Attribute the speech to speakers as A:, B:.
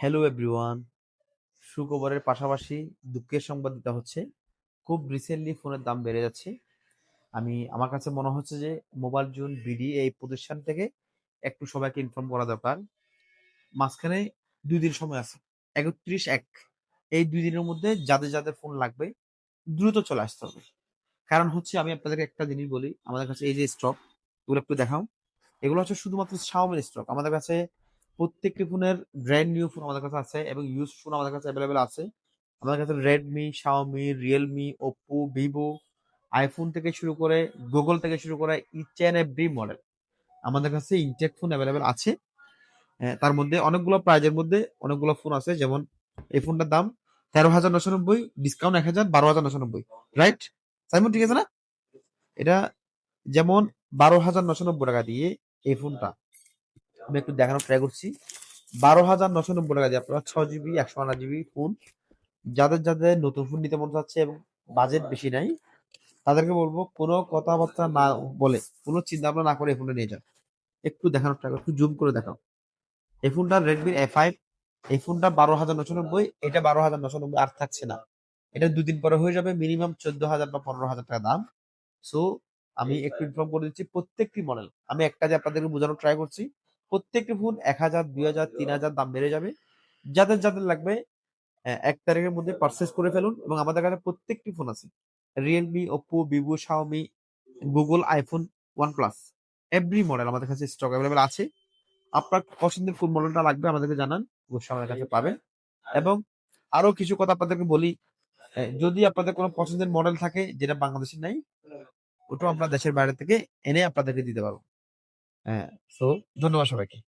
A: Hello everyone. সুখবরের পাশাপাশি দুঃখের সংবাদ দিতে হচ্ছে। খুব রিসেন্টলি ফোনের দাম বেড়ে যাচ্ছে। আমার কাছে মনে হচ্ছে যে মোবাইল জোন বিডি এই প্রতিষ্ঠান থেকে একটু সবাইকে ইনফর্ম করা দরকার। মাঝখানে ২ দিন সময় আছে। ৩১/১ এই ২ দিনের মধ্যে যাদের, যাদের ফোন লাগবে দ্রুত চলে আসতে হবে। কারণ হচ্ছে আমি আপনাদেরকে একটা জিনিস বলি, আমাদের কাছে এই যে স্টক এগুলো একটু দেখাও। এগুলো হচ্ছে শুধুমাত্র Xiaomi এর স্টক। আমাদের কাছে প্রত্যেকটি ফোনের ব্র্যান্ড নিউ ফোন আমাদের কাছে আছে এবং ইউজড ফোন আমাদের কাছে এভেলেবেল আছে। আমাদের কাছে Redmi, Xiaomi, Realme, Oppo, Vivo, iPhone থেকে শুরু করে Google থেকে শুরু করে ইচ অ্যান্ড এভরি মডেল আমাদের কাছে ইনটেক ফোন এভেলেবেল আছে। তার মধ্যে অনেকগুলো প্রাইজের মধ্যে অনেকগুলো ফোন আছে। যেমন এই ফোনটার দাম ১৩,৯৯০, ডিসকাউন্ট ১,০০০, ১২,৯৯০। রাইট? সাইমন ঠিক আছে না? এটা যেমন ১২,৯৯০ টাকা দিয়ে এই ফোনটা আমি একটু দেখানোর ট্রাই করছি। ১২,৯৯০ টাকা দিয়ে আপনারা ৬ জিবি ১২৮ জিবি ফোন, যাদের যাদের নতুন ফোন নিতে মন চাচ্ছে এবং বাজেট বেশি নাই, তাদেরকে বলবো কোনো কথাবার্তা না বলে, কোনো চিন্তা ভাবনা না করে এই ফোনটা নিয়ে যান। একটু দেখানোর ট্রাই করো, একটু জুম করে দেখাও। এই ফোনটা রেডমি A5, এই ফোনটা ১২,৯৯০, এটা ১২,৯৯০ আর থাকছে না। এটা ২ দিন পরে হয়ে যাবে মিনিমাম ১৪,০০০ বা ১৫,০০০ টাকা দাম। সো আমি একটু ইনফর্ম করে দিচ্ছি প্রত্যেকটি মডেল। আমি একটা যে আপনাদেরকে বোঝানোর ট্রাই করছি। প্রত্যেকটি ফোন ১,০০০, ২,০০০, ৩,০০০ দাম বেড়ে যাবে। যাদের, যাদের লাগবে ১ তারিখের মধ্যে পারচেজ করে ফেলুন এবং আমাদের কাছে প্রত্যেকটি ফোন আছে। Realme, Oppo, Vivo, Xiaomi, Google, iPhone, OnePlus every model আমাদের কাছে স্টক এভেলেবেল আছে। আপনার পছন্দের কোন মডেলটা লাগবে আমাদেরকে জানান। অবশ্যই আমাদের কাছে পাবেন। এবং আরো কিছু কথা আপনাদেরকে বলি, যদি আপনাদের কোনো পছন্দের মডেল থাকে যেটা বাংলাদেশে নাই, ওটাও আমরা দেশের বাইরে থেকে এনে আপনাদেরকে দিতে পারবো। হ্যাঁ, সো ধন্যবাদ সবাইকে।